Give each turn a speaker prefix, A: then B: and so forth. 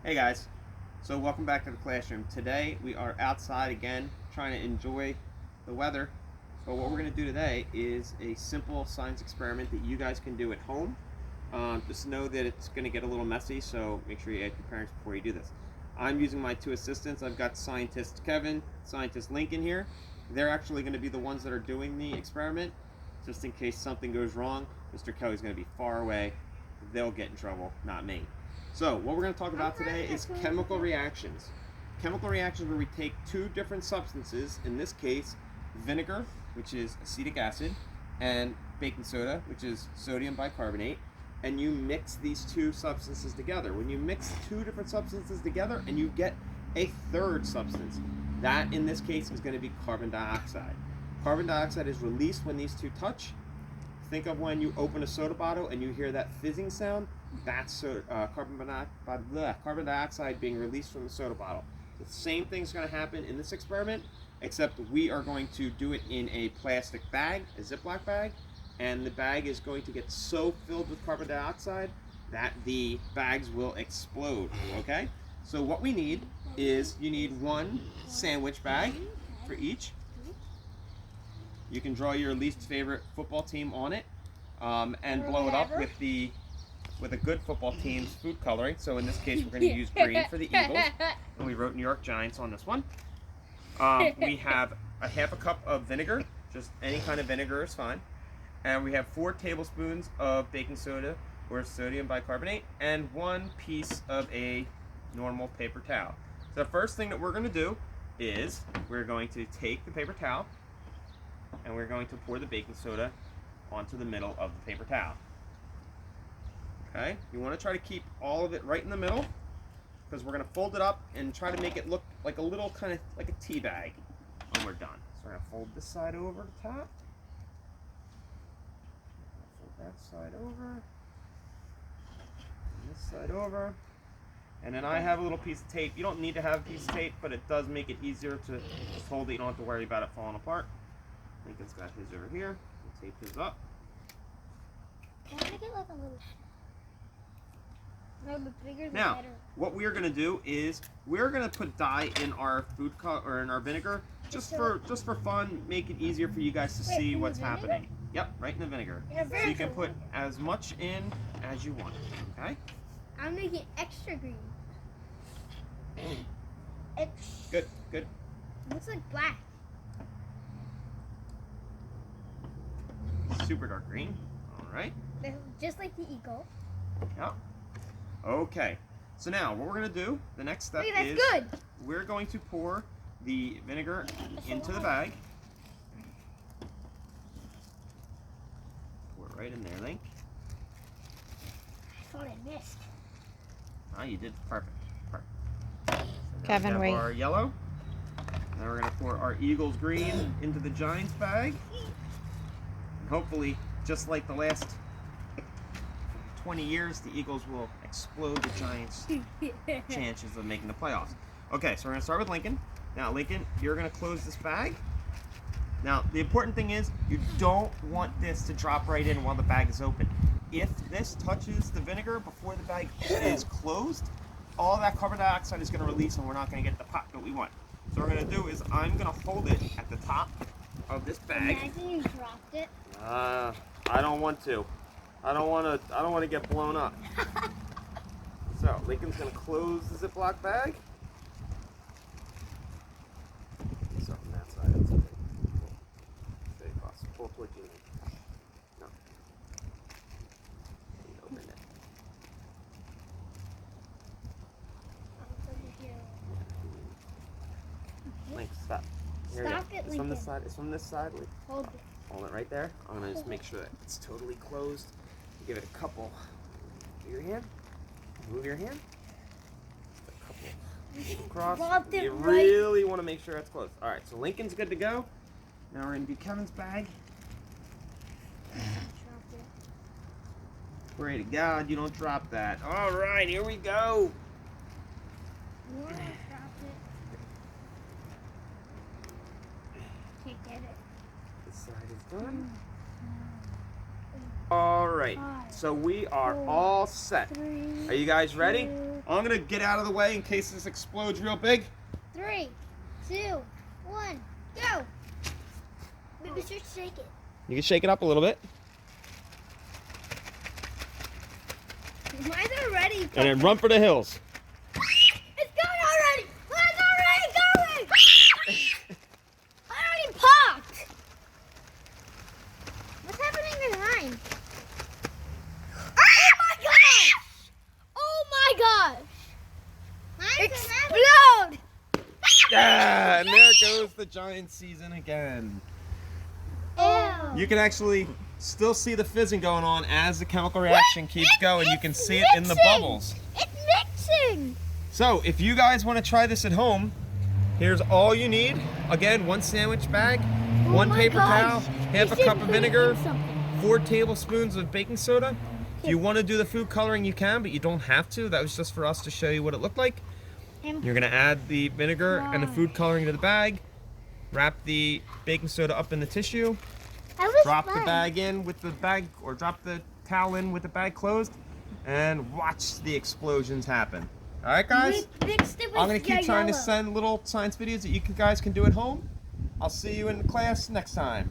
A: Hey guys, so welcome back to the classroom. Today we are outside again trying to enjoy the weather. But what we're going to do today is a simple science experiment that you guys can do at home. Just know that it's going to get a little messy, so make sure you ask your parents before you do this. I'm using my two assistants. I've got scientist Kevin, scientist Lincoln here. They're actually going to be the ones that are doing the experiment. Just in case something goes wrong, Mr. Kelly's going to be far away. They'll get in trouble, not me. So what we're going to talk about today is chemical reactions. Chemical reactions where we take two different substances, in this case vinegar, which is acetic acid, and baking soda, which is sodium bicarbonate, and you mix these two substances together. When you mix two different substances together and you get a third substance, that in this case is going to be carbon dioxide. Carbon dioxide is released when these two touch. Think of when you open a soda bottle and you hear that fizzing sound. That's carbon dioxide being released from the soda bottle. The same thing's going to happen in this experiment, except we are going to do it in a plastic bag, a Ziploc bag, and the bag is going to get so filled with carbon dioxide that the bags will explode, okay? So what we need is, you need one sandwich bag for each. You can draw your least favorite football team on it, and blow it up with a good football team's food coloring. So in this case, we're going to use green for the Eagles, and we wrote New York Giants on this one. We have a half a cup of vinegar, just any kind of vinegar is fine, and we have 4 tablespoons of baking soda or sodium bicarbonate, and 1 piece of a normal paper towel. So the first thing that we're going to do is we're going to take the paper towel and we're going to pour the baking soda onto the middle of the paper towel. Okay, you want to try to keep all of it right in the middle, because we're going to fold it up and try to make it look like a little kind of like a tea bag when we're done. So we're going to fold this side over the top, fold that side over, and this side over, and then I have a little piece of tape. You don't need to have a piece of tape, but it does make it easier to just hold it. You don't have to worry about it falling apart. Lincoln's got his over here. We'll tape his up.
B: Can I get like a little? No, the bigger the
A: Now,
B: better.
A: what we are going to do is we're going to put dye in our food or in our vinegar, just for fun. Make it easier for you guys to see what's happening. Yep, right in the vinegar. So you can put as much in as you want. Okay.
B: I'm making extra green.
A: Good. Good.
B: Looks like black.
A: Super dark green. All right.
B: Just like the eagle.
A: Yep. Okay. So now what we're going to do, the next step
B: Wait, that's
A: is
B: good.
A: we're going to pour the vinegar into the bag. Pour it right in there, Link.
B: I thought I missed.
A: Ah, you did perfect. Perfect. So now
C: Kevin,
A: we have
C: wait.
A: our yellow. Now we're going to pour our Eagles green into the Giants bag. And hopefully, just like the last 20 years, the Eagles will explode the Giants' chances of making the playoffs. Okay, so we're going to start with Lincoln. Now, Lincoln, you're going to close this bag. Now, the important thing is you don't want this to drop right in while the bag is open. If this touches the vinegar before the bag is closed, all that carbon dioxide is going to release and we're not going to get the pop that we want. So what we're going to do is I'm going to hold it at the top of this bag.
B: Imagine you dropped it.
A: I don't want to. I don't want to get blown up. So Lincoln's going to close the Ziploc bag. So from that side, that's okay. Stay across. Pull towards you. No. And open it. Link, stop. Here
B: Stop
A: you
B: it,
A: go. It's from this
B: Lincoln.
A: side. It's from this side. Link.
B: Hold it.
A: Hold it right there. I'm gonna just make sure that it's totally closed. Give it a couple. Move your hand. Move your hand. A couple across.
B: Dropped it
A: You
B: right.
A: really want to make sure it's closed. All right. So Lincoln's good to go. Now we're gonna do Kevin's bag.
B: Dropped it.
A: Pray to God you don't drop that. All right. Here we go.
B: No, I dropped it. Can't get it.
A: This side is done. All right. So we are all set. Are you guys ready? I'm gonna get out of the way in case this explodes real big.
B: 3, 2, 1, go! Maybe just shake it.
A: You can shake it up a little bit.
B: Mine's already popping.
A: And then run for the hills.
B: It's going already! Mine's already going! I already popped! What's happening to mine? Oh my gosh! Oh my gosh! Mine explode!
A: Yeah, and there goes the giant season again.
B: Ew.
A: You can actually still see the fizzing going on as the chemical reaction keeps going. You can see it in the bubbles.
B: It's mixing!
A: So if you guys want to try this at home, here's all you need. Again, 1 sandwich bag, 1 paper towel, half a cup of vinegar, 4 tablespoons of baking soda. If you want to do the food coloring, you can, but you don't have to. That was just for us to show you what it looked like. You're gonna add the vinegar and the food coloring to the bag, wrap the baking soda up in the tissue, drop the bag in with the bag, or drop the towel in with the bag closed, and watch the explosions happen. All right, guys? I'm gonna keep trying to send little science videos that you guys can do at home. I'll see you in the class next time.